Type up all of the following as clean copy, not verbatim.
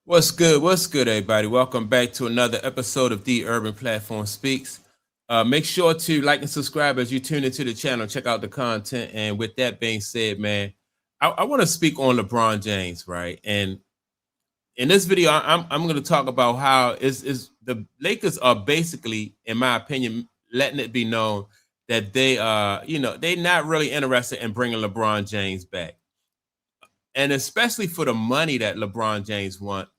What's good? What's good, everybody? Welcome back to another episode of The Urban Platform Speaks. Make sure to like and subscribe as you tune into the channel. Check out the content. And with that being said, man, I want to speak on LeBron James, right? And in this video, I'm going to talk about how is the Lakers are basically, in my opinion, letting it be known that they're not really interested in bringing LeBron James back, and especially for the money that LeBron James wants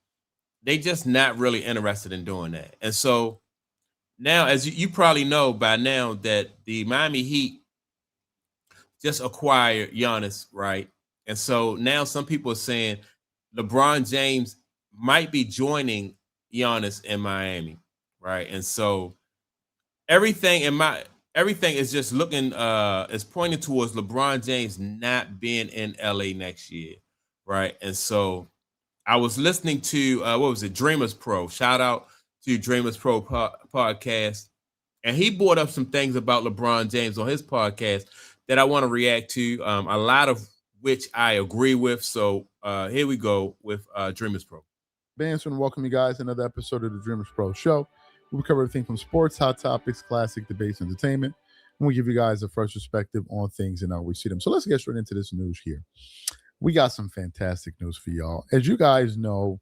they just not really interested in doing that. And so now, as you probably know by now, that the Miami Heat just acquired Giannis, right? And so now some people are saying LeBron James might be joining Giannis in Miami, right? And so everything in my everything is just looking is pointing towards LeBron James not being in LA next year, right? And so I was listening to what was it, Dreamers Pro. Shout out to Dreamers Pro podcast, and he brought up some things about LeBron James on his podcast that I want to react to. A lot of which I agree with. So here we go with Dreamers Pro. Bands, and welcome you guys to another episode of the Dreamers Pro Show. We cover everything from sports, hot topics, classic debates, entertainment, and we give you guys a fresh perspective on things and how we see them. So let's get straight into this news here. We got some fantastic news for y'all. As you guys know,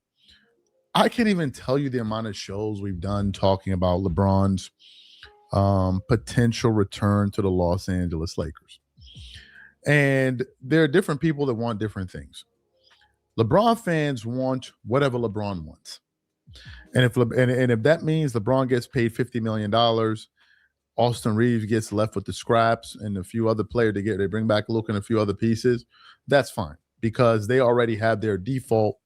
I can't even tell you the amount of shows we've done talking about LeBron's potential return to the Los Angeles Lakers. And there are different people that want different things. LeBron fans want whatever LeBron wants. And if that means LeBron gets paid $50 million, Austin Reeves gets left with the scraps and a few other players they bring back Luke and a few other pieces, that's fine because they already have their default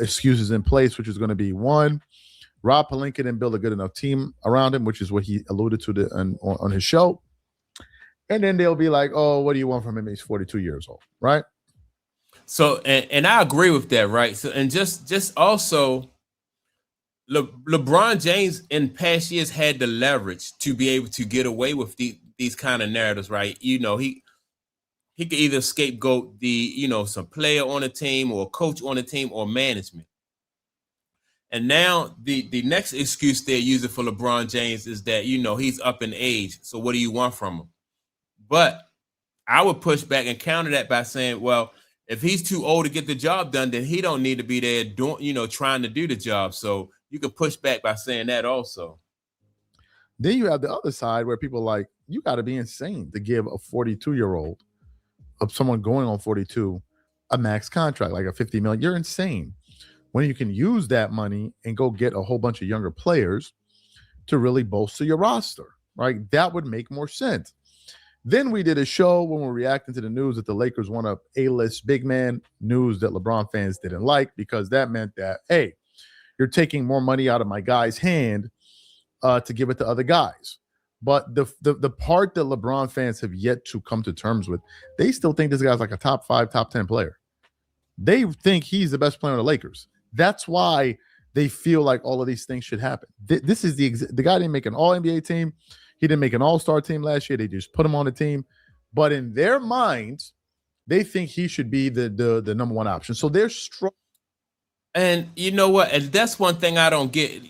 excuses in place, which is going to be one, Rob Pelinka didn't build a good enough team around him, which is what he alluded to on his show. And then they'll be like, oh, what do you want from him? He's 42 years old, right? So, and I agree with that, right? So, and just also, LeBron James in past years had the leverage to be able to get away with these kind of narratives, right? You know, he could either scapegoat some player on the team or coach on the team or management. And now the next excuse they're using for LeBron James is that, he's up in age. So what do you want from him? But I would push back and counter that by saying, well, if he's too old to get the job done, then he don't need to be there doing, trying to do the job. So you could push back by saying that also. Then you have the other side where people are like, you got to be insane to give a 42-year-old of someone going on 42 a max contract, like a $50 million. You're insane. When you can use that money and go get a whole bunch of younger players to really bolster your roster, right? That would make more sense. Then we did a show when we were reacting to the news that the Lakers want a A-list big man, news that LeBron fans didn't like because that meant that, hey, you're taking more money out of my guy's hand to give it to other guys. But the part that LeBron fans have yet to come to terms with, they still think this guy's like a top 5, top 10 player. They think he's the best player on the Lakers. That's why they feel like all of these things should happen. This is the guy didn't make an All-NBA team. He didn't make an All-Star team last year. They just put him on the team. But in their minds, they think he should be the number one option. So they're strong. And you know what? And that's one thing I don't get.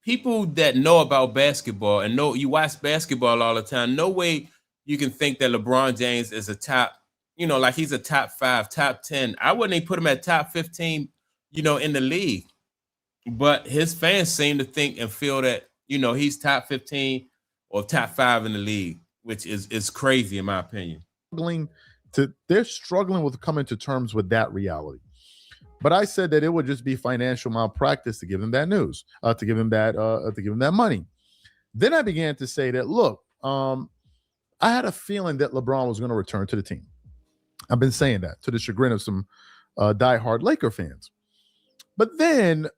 People that know about basketball and know you watch basketball all the time, no way you can think that LeBron James is a top, like he's a top 5, top 10. I wouldn't even put him at top 15, in the league. But his fans seem to think and feel that, he's top 15 or top 5 in the league, which is crazy in my opinion. They're struggling with coming to terms with that reality. But I said that it would just be financial malpractice to give them that news, to give them that money. Then I began to say that, look, I had a feeling that LeBron was going to return to the team. I've been saying that to the chagrin of some diehard Laker fans. But then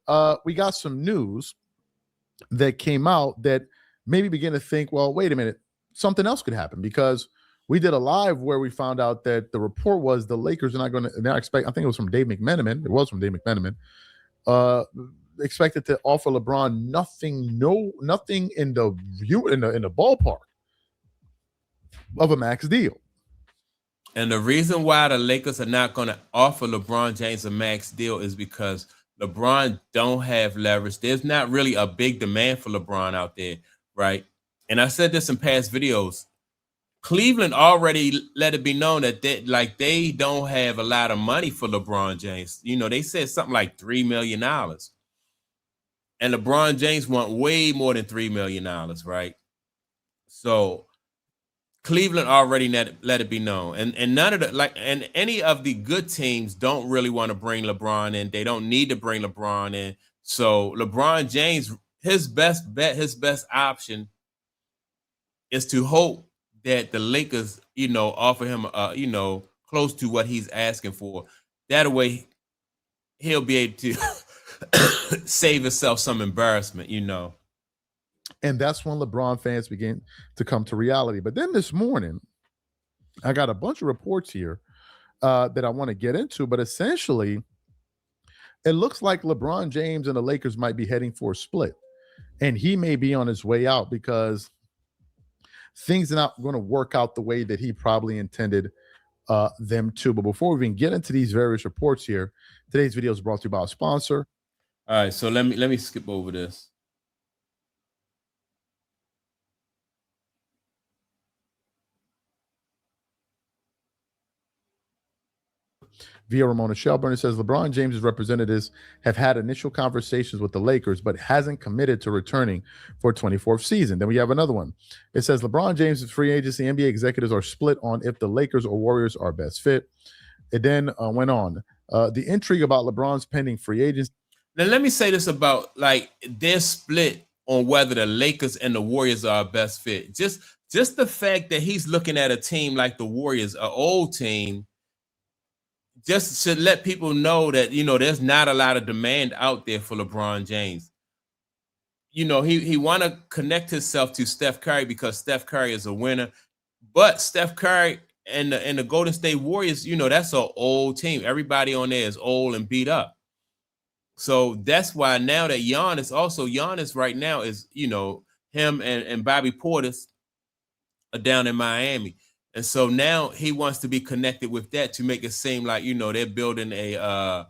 we got some news that came out that made me begin to think, well, wait a minute, something else could happen because we did a live where we found out that the report was the Lakers are not going to now expect. I think it was from Dave McMenamin. It was from Dave McMenamin. Expected to offer LeBron nothing in the ballpark of a max deal. And the reason why the Lakers are not going to offer LeBron James a max deal is because LeBron don't have leverage. There's not really a big demand for LeBron out there, right? And I said this in past videos. Cleveland already let it be known that they don't have a lot of money for LeBron James. They said something like $3 million. And LeBron James want way more than $3 million, right? So Cleveland already let it be known, and none of and any of the good teams don't really want to bring LeBron in. They don't need to bring LeBron in. So LeBron James, his best bet, his best option is to hope that the Lakers, offer him, close to what he's asking for. That way, he'll be able to save himself some embarrassment, And that's when LeBron fans begin to come to reality. But then this morning, I got a bunch of reports here that I want to get into. But essentially, it looks like LeBron James and the Lakers might be heading for a split. And he may be on his way out because things are not going to work out the way that he probably intended them to. But before we even get into these various reports here, today's video is brought to you by a sponsor. All right, so let me skip over this. Via Ramona Shelburne, it says LeBron James's representatives have had initial conversations with the Lakers, but hasn't committed to returning for 24th season. Then we have another one. It says LeBron James's free agency, NBA executives are split on if the Lakers or Warriors are best fit. It then went on. The intrigue about LeBron's pending free agency. Now, let me say this about they're split on whether the Lakers and the Warriors are best fit. Just the fact that he's looking at a team like the Warriors, an old team, just to let people know that, there's not a lot of demand out there for LeBron James. He want to connect himself to Steph Curry because Steph Curry is a winner. But Steph Curry and the Golden State Warriors, that's an old team. Everybody on there is old and beat up. So that's why now that Giannis right now is, him and Bobby Portis are down in Miami. And so now he wants to be connected with that to make it seem like, they're building a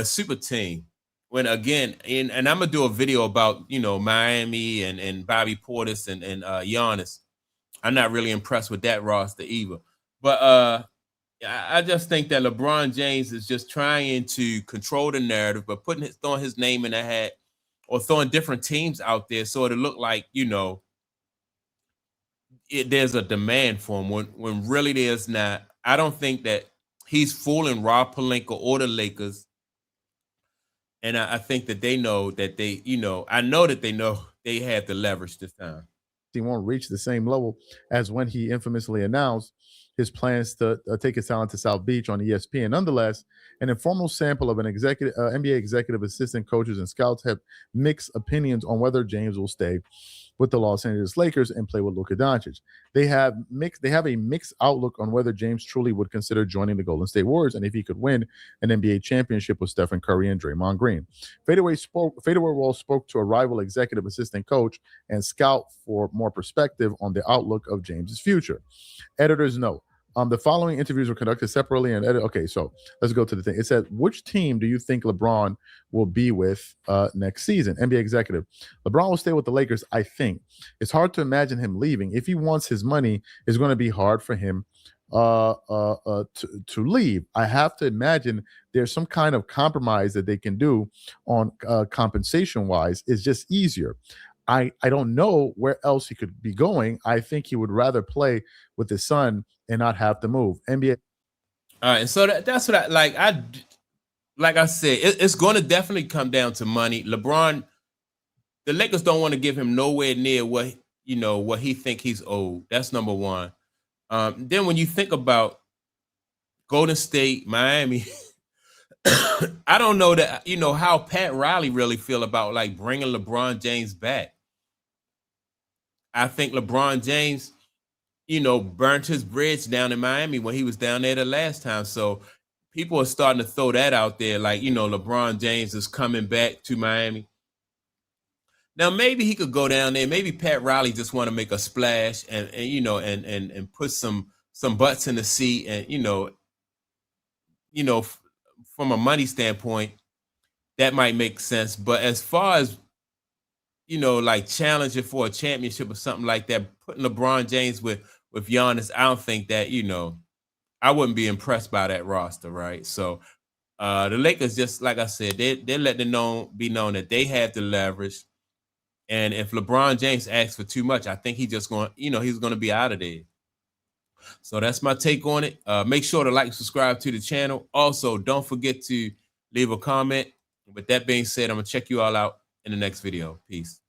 super team. When again, and I'm going to do a video about, Miami and Bobby Portis and Giannis. I'm not really impressed with that roster either. But I just think that LeBron James is just trying to control the narrative, but throwing his name in a hat or throwing different teams out there so it'll look like, there's a demand for him when really there's not. I don't think that he's fooling Rob Pelinka or the Lakers. And I think that they know that I know that they know they have the leverage this time. He won't reach the same level as when he infamously announced his plans to take his talent to South Beach on ESPN. Nonetheless, an informal sample of an NBA executive assistant coaches and scouts have mixed opinions on whether James will stay with the Los Angeles Lakers and play with Luka Doncic. They have a mixed outlook on whether James truly would consider joining the Golden State Warriors and if he could win an NBA championship with Stephen Curry and Draymond Green. Fadeaway Wall spoke to a rival executive assistant coach and scout for more perspective on the outlook of James's future. Editor's note. The following interviews were conducted separately and edited. Okay, so let's go to the thing. It said, which team do you think LeBron will be with next season? NBA executive. LeBron will stay with the Lakers, I think. It's hard to imagine him leaving. If he wants his money, it's going to be hard for him to leave. I have to imagine there's some kind of compromise that they can do on compensation-wise. It's just easier. I don't know where else he could be going. I think he would rather play with his son and not have to move. NBA. All right, so that's what I said. It's going to definitely come down to money. LeBron, the Lakers don't want to give him nowhere near what he think he's owed. That's number one. Then when you think about Golden State, Miami, I don't know that how Pat Riley really feel about bringing LeBron James back. I think LeBron James, burnt his bridge down in Miami when he was down there the last time. So people are starting to throw that out there, LeBron James is coming back to Miami. Now maybe he could go down there. Maybe Pat Riley just want to make a splash and put some some butts in the seat, and from a money standpoint, that might make sense. But as far as like challenging for a championship or something like that, putting LeBron James with Giannis, I don't think that I wouldn't be impressed by that roster, right? So the Lakers, just like I said, they're letting be known that they have the leverage. And if LeBron James asks for too much, I think he's just going, he's going to be out of there. So that's my take on it. Make sure to like and subscribe to the channel. Also, don't forget to leave a comment. With that being said, I'm going to check you all out in the next video. Peace.